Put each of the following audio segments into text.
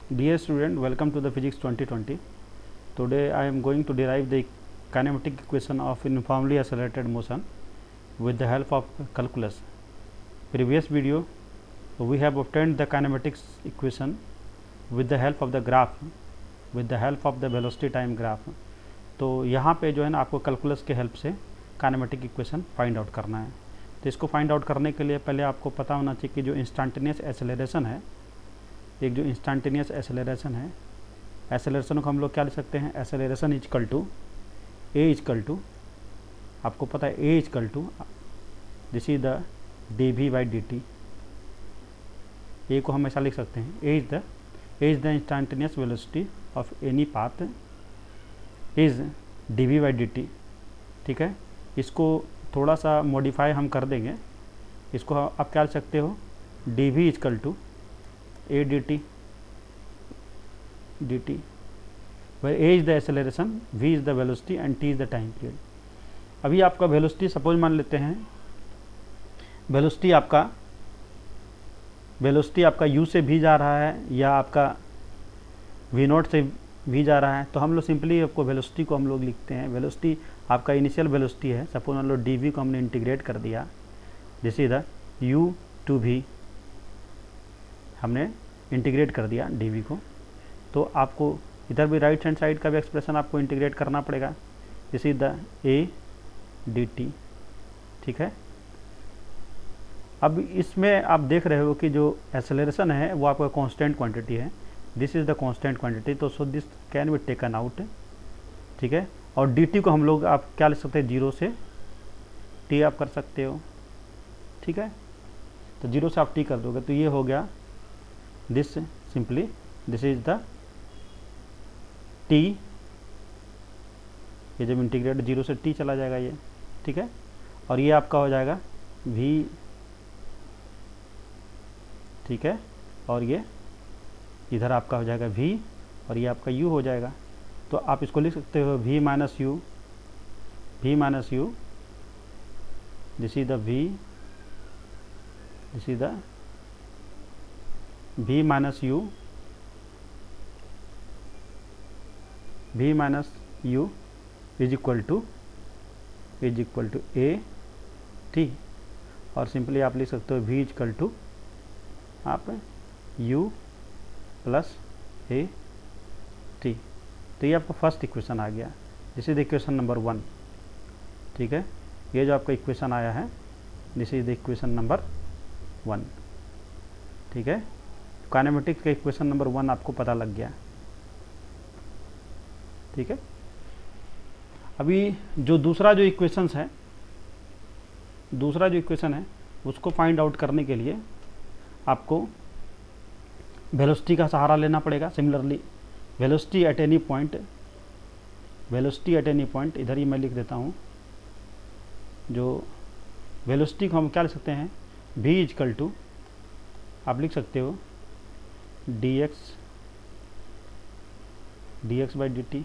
Dear student, welcome to the Physics 2020. Today I am going to derive the kinematic equation of uniformly accelerated motion with the help of calculus. Previous video we have obtained the kinematics equation with the help of the graph, with the help of the velocity time graph. तो यहाँ पे जो है ना आपको calculus के help से kinematic equation find out करना है। तो इसको फाइंड आउट करने के लिए पहले आपको पता होना चाहिए कि जो इंस्टेंटेनियस एक्सेलरेशन है, एक जो इंस्टेंटेनियस एक्सेलरेशन है, एक्सेलरेशन को हम लोग क्या लिख सकते हैं, acceleration is equal to a is equal to, आपको पता है a is equal to this is the d v by D t. A को हमेशा लिख सकते हैं a is the instantaneous velocity of any path is d v by D T. ठीक है, इसको थोड़ा सा मॉडिफाई हम कर देंगे। इसको आप क्या लिख सकते हो, D V is equal to A D T, where a is the acceleration, v is the velocity and t is the time period। अभी आपका वेलोसिटी सपोज मान लेते हैं, वेलोसिटी आपका u से v जा रहा है या आपका v नॉट से v जा रहा है, तो हम लोग सिंपली आपको वेलोसिटी को हम लोग लिखते हैं। वेलोसिटी आपका इनिशियल वेलोसिटी है, सपोज मान लो dv को हमने इंटीग्रेट कर दिया, this is the u to v, हमने इंटीग्रेट कर दिया dv को। तो आपको इधर भी राइट हैंड साइड का भी एक्सप्रेशन आपको इंटीग्रेट करना पड़ेगा, this is the a dt। ठीक है, अब इसमें आप देख रहे हो कि जो एक्सेलरेशन है वो आपका कांस्टेंट क्वांटिटी है, this is the constant quantity, तो so this can be taken out. ठीक है, और dt को हम लोग आप क्या लिख सकते हैं, 0 से t आप कर सकते हो। ठीक है, तो 0 से आप t कर दोगे तो ये हो गया this, simply this is the t, ये जब इंटीग्रेट 0 से t चला जाएगा ये। ठीक है, और ये आपका हो जाएगा v। ठीक है, और ये इधर आपका हो जाएगा v और ये आपका u हो जाएगा। तो आप इसको लिख सकते हो v माइनस यू, this is the v, this is the v minus u is equal to a t, और सिंपली आप लिख सकते हो v इक्वल टू आप u प्लस a t। तो ये आपका फर्स्ट इक्वेशन आ गया, this is the equation number 1। ठीक है, ये जो आपका इक्वेशन आया है this is the equation number 1। ठीक है, काइनेमेटिक्स का इक्वेशन नंबर 1 आपको पता लग गया। ठीक है, अभी जो दूसरा जो इक्वेशन है उसको फाइंड आउट करने के लिए आपको वेलोसिटी का सहारा लेना पड़ेगा। Similarly velocity at any point, इधर ही मैं लिख देता हूँ, जो वेलोसिटी को हम क्या लिख सकते हैं, v इजकल टू आप लिख सकते हो dx बाई dt।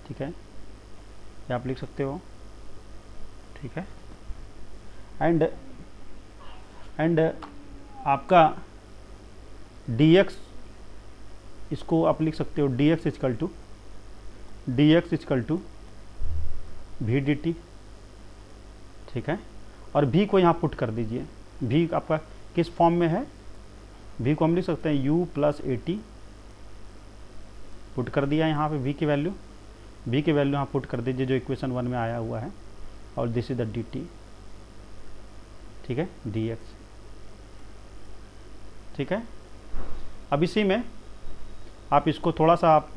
ठीक है, ये आप लिख सकते हो। ठीक है, एंड आपका dx, इसको आप लिख सकते हो dx is equal to v dt। ठीक है, और v को यहाँ पुट कर दीजिए। v आपका किस फॉर्म में है, v को हम लिख सकते हैं u plus A T, put कर दिया यहाँ पे v की वैल्यू यहाँ पुट कर दीजिए जो इक्वेशन 1 में आया हुआ है, और दिस इज द dt। ठीक है, dx। ठीक है, अब इसी में आप इसको थोड़ा सा आप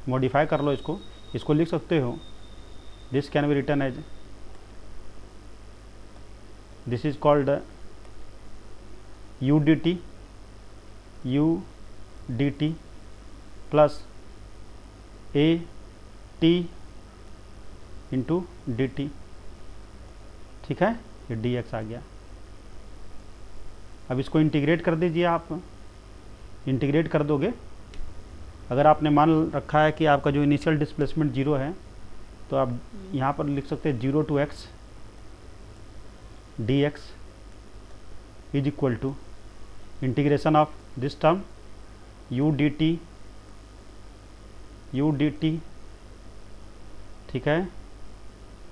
मॉडिफाई कर लो, इसको लिख सकते हो, this can be written as, this is called u dt plus a t into D T. ठीक है, ये dx आ गया। अब इसको इंटीग्रेट कर दीजिए, आप इंटीग्रेट कर दोगे, अगर आपने मान रखा है कि आपका जो इनिशियल डिस्प्लेसमेंट 0 है, तो आप यहाँ पर लिख सकते हैं 0 to x dx is equal to integration of this term U D T, ठीक है,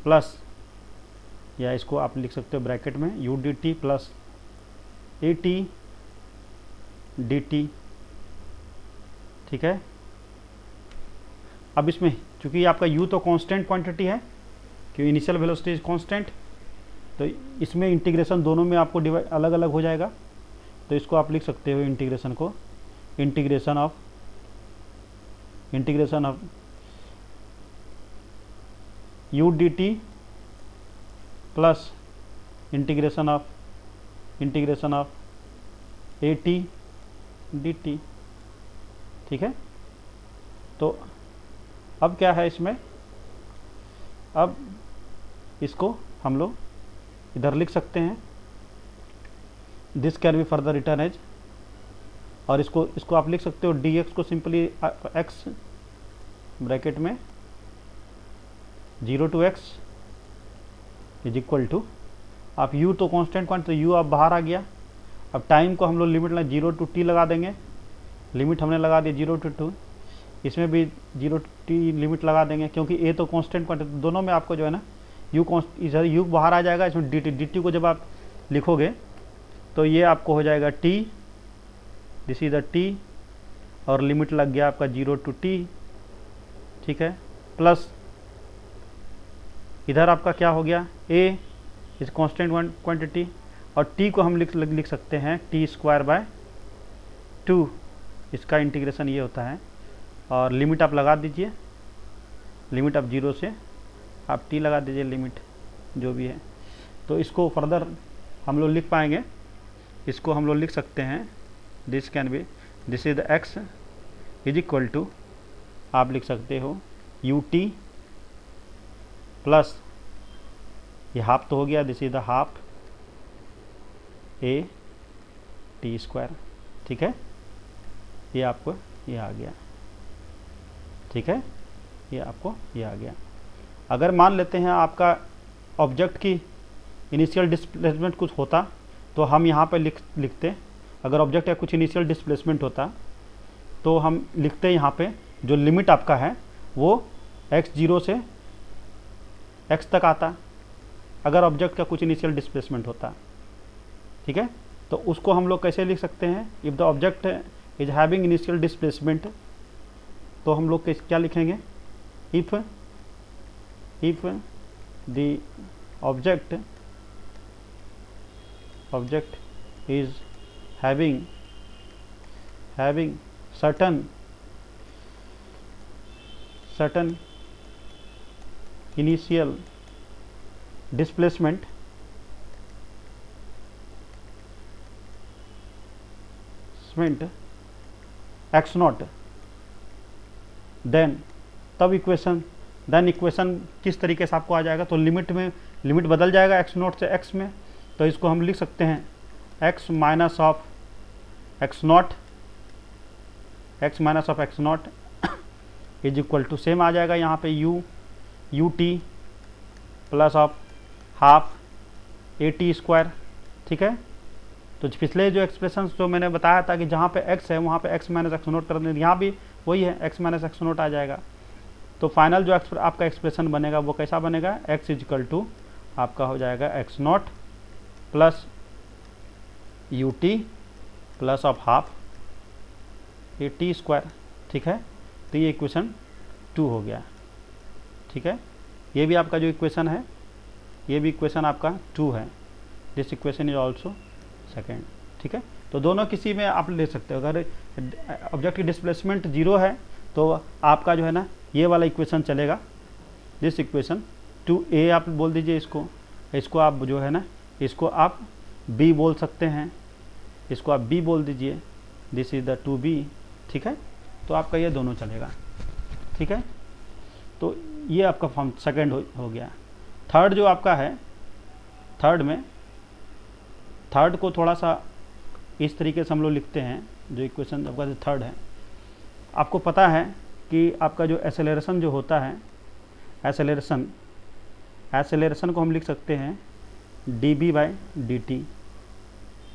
प्लस, या इसको आप लिख सकते हो ब्रैकेट में you D T plus A T D T, ठीक है। अब इसमें चूंकि आपका u तो कांस्टेंट क्वांटिटी है, क्योंकि इनिशियल वेलोसिटी इज कांस्टेंट, तो इसमें इंटीग्रेशन दोनों में आपको डिवाइड अलग अलग हो जाएगा। तो इसको आप लिख सकते हो इंटीग्रेशन को, integration of you D T plus integration of A T D T, ठीक है। तो अब क्या है इसमें, अब इसको हम लोग इधर लिख सकते हैं, this can be further written as, और इसको आप लिख सकते हो डी एक्स को सिंपली एक्स ब्रैकेट में 0 to x is equal to, आप u तो कांस्टेंट क्वांटिटी, तो u अब बाहर आ गया। अब टाइम को हम लोग लिमिट 0 to t लगा देंगे, लिमिट हमने लगा दी 0 to 2, इसमें भी 0 to t लिमिट लगा देंगे, क्योंकि a तो कांस्टेंट क्वांटिटी, दोनों में आपको जो है ना इधर u बाहर आ जाएगा, इसमें dt को जब आप लिखोगे तो ये आपको हो जाएगा t, this is the t, और लिमिट लग गया आपका 0 to t, ठीक है, प्लस इधर आपका क्या हो गया, a इज कांस्टेंट क्वांटिटी, और t को हम लिख सकते हैं t²/2, इसका इंटीग्रेशन ये होता है, और लिमिट आप लगा दीजिए, लिमिट आप 0 से आप t लगा दीजिए, लिमिट जो भी है। तो इसको फर्दर हम लोग लिख पाएंगे, इसको हम लोग लिख सकते हैं, this is the x is equal to, आप लिख सकते हो यू टी प्लस, ये हाफ तो हो गया, this is the half A T square, ठीक है, ये आपको ये आ गया, ठीक है, ये आपको ये आ गया। अगर मान लेते हैं आपका ऑब्जेक्ट की इनिशियल डिस्प्लेसमेंट कुछ होता तो हम यहाँ पे लिखते, अगर ऑब्जेक्ट का कुछ इनिशियल डिस्प्लेसमेंट होता तो हम लिखते यहाँ पे जो लिमिट आपका है वो x0 से x तक आता, अगर ऑब्जेक्ट का कुछ इनिशियल डिस्प्लेसमेंट होता, ठीक है। तो उसको हम लोग कैसे लिख सकते हैं, if the object is having initial displacement, तो हम लोग क्या लिखेंगे, if the object is having certain initial displacement x naught, then equation किस तरीके से आपको आ जाएगा, तो लिमिट बदल जाएगा x नॉट से x में, तो इसको हम लिख सकते हैं x minus of x naught is equal to, same आ जाएगा यहाँ पे u T plus of half A T square, ठीक है। तो पिछले जो एक्सप्रेशन जो मैंने बताया था कि जहाँ पे x है वहाँ पे x माइनस एक्स नोट कर देंगे, यहाँ भी वही है, x माइनस एक्स नोट आ जाएगा। तो फाइनल जो आपका एक्सप्रेशन बनेगा वो कैसा बनेगा, x इज इक्वल टू आपका हो जाएगा x not plus U T plus of half A T square, ठीक है। तो ये इक्वेशन 2 हो गया, ठीक है। ये भी आपका जो इक्वेशन है, ये भी इक्वेशन आपका 2 है, this equation is also second, ठीक है। तो दोनों किसी में आप ले सकते हो, अगर ऑब्जेक्ट की डिस्प्लेसमेंट 0 है तो आपका जो है ना ये वाला इक्वेशन चलेगा, दिस इक्वेशन 2a आप बोल दीजिए, इसको आप जो है ना इसको आप b बोल सकते हैं, इसको आप b बोल दीजिए, दिस इज द 2b, ठीक है। तो आपका ये दोनों चलेगा, ठीक है। तो ये आपका फॉर्म सेकेंड हो गया। थर्ड जो आपका है, थर्ड को थोड़ा सा इस तरीके से हम लोग लिखते हैं, जो इक्वेशन आपका जो थर्ड है, आपको पता है कि आपका जो एक्सेलरेशन जो होता है, एक्सेलरेशन को हम लिख सकते हैं dB/dt,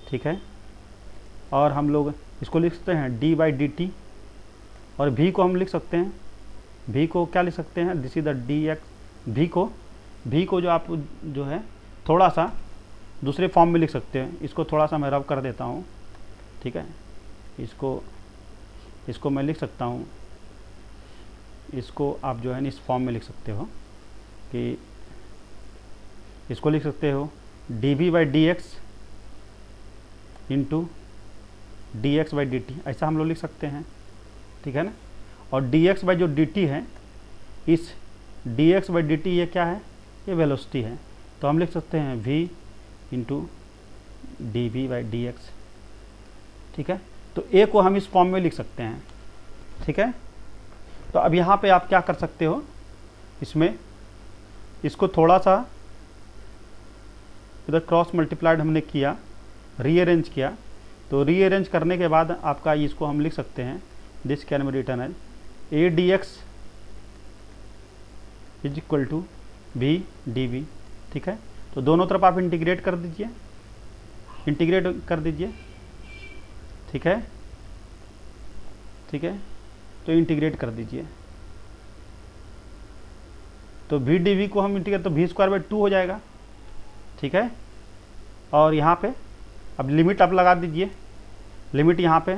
ठीक है। और हम लोग इसको लिख सकते हैं डी बाई डी टी, और भी को हम लिख सकते हैं, भी को क्या लिख सकते हैं, this is the D x. भी को जो आप जो है थोड़ा सा दूसरे फॉर्म में लिख सकते हैं। इसको थोड़ा सा मैं रब कर देता हूँ, ठीक है। इसको मैं लिख सकता हूँ, इसको आप जो है इस फॉर्म में लिख सकते हो कि इसको लिख सकते हो D B by D X into D X by D T, ऐसा हम लोग लिख सकते हैं, ठीक है ना। और डी एक्स बाई जो डी टी है, इस D X by D T ये क्या है, ये वेलोसिटी है, तो हम लिख सकते हैं v into D B by D X, ठीक है। तो a को हम इस फॉर्म में लिख सकते हैं, ठीक है। तो अब यहाँ पे आप क्या कर सकते हो, इसमें इसको थोड़ा सा इधर क्रॉस मल्टीप्लाइड हमने किया, रीअरेंज किया, तो रीअरेंज करने के बाद आपका इसको हम लिख सकते हैं, this can be written as A D X is equal to B D B, ठीक है। तो दोनों तरफ आप इंटीग्रेट कर दीजिए, ठीक है, तो इंटीग्रेट कर दीजिए। तो वी डी वी को हम इंटीग्रेट, तो वी स्क्वायर बाई 2 हो जाएगा, ठीक है। और यहाँ पे अब लिमिट आप लगा दीजिए, लिमिट यहाँ पे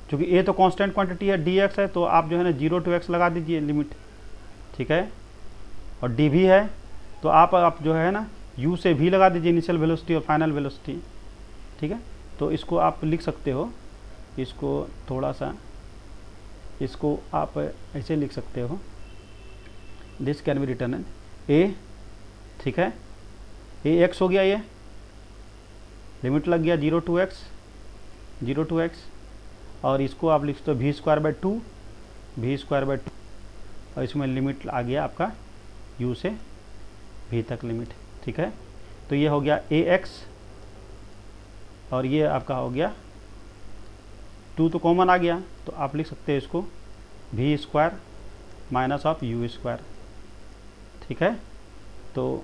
चूँकि ए तो कांस्टेंट क्वांटिटी है, डी एक्स है, तो आप जो है ना 0 to x लगा दीजिए लिमिट, ठीक है। और डी वी है तो आप जो है ना u से v लगा दीजिए, इनिशियल वेलोसिटी और फाइनल वेलोसिटी, ठीक है। तो इसको आप लिख सकते हो, इसको थोड़ा सा, इसको आप ऐसे लिख सकते हो, this can be written A, ठीक है, ए एक्स हो गया, ये लिमिट लग गया 0 to x, और इसको आप लिख सकते हो वी स्क्वायर बाई 2, और इसमें लिमिट आ गया आपका u से v तक लिमिट, ठीक है। तो ये हो गया ए एक्स, और ये आपका हो गया 2 तो कॉमन आ गया, तो आप लिख सकते हैं इसको v square minus of u square, ठीक है। तो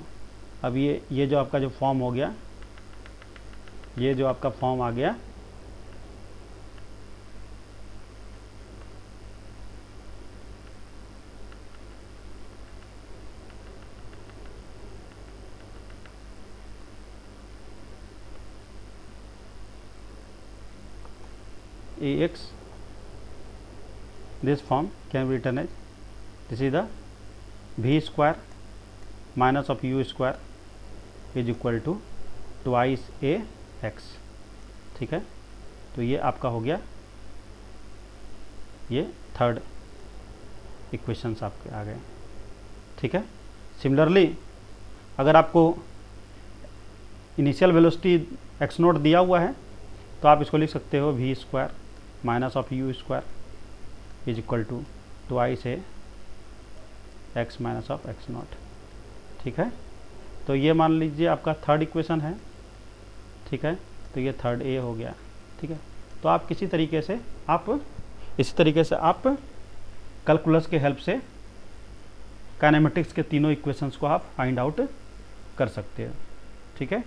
अब ये जो आपका जो फॉर्म हो गया, ये जो आपका फॉर्म आ गया, ax, this form can be written as, this is the v square minus of u square is equal to twice a x, ठीक है। तो ये आपका हो गया, ये थर्ड इक्वेशंस आपके आ गए, ठीक है। सिमिलरली अगर आपको इनिशियल वेलोसिटी x नोट दिया हुआ है, तो आप इसको लिख सकते हो v square minus of u square is equal to twice A x minus of x naught, ठीक है। तो ये मान लीजिए आपका थर्ड इक्वेशन है, ठीक है। तो ये थर्ड ए हो गया, ठीक है। तो आप इसी तरीके से आप कैलकुलस के हेल्प से काइनेमेटिक्स के तीनों इक्वेशंस को आप फाइंड आउट कर सकते हो, ठीक है।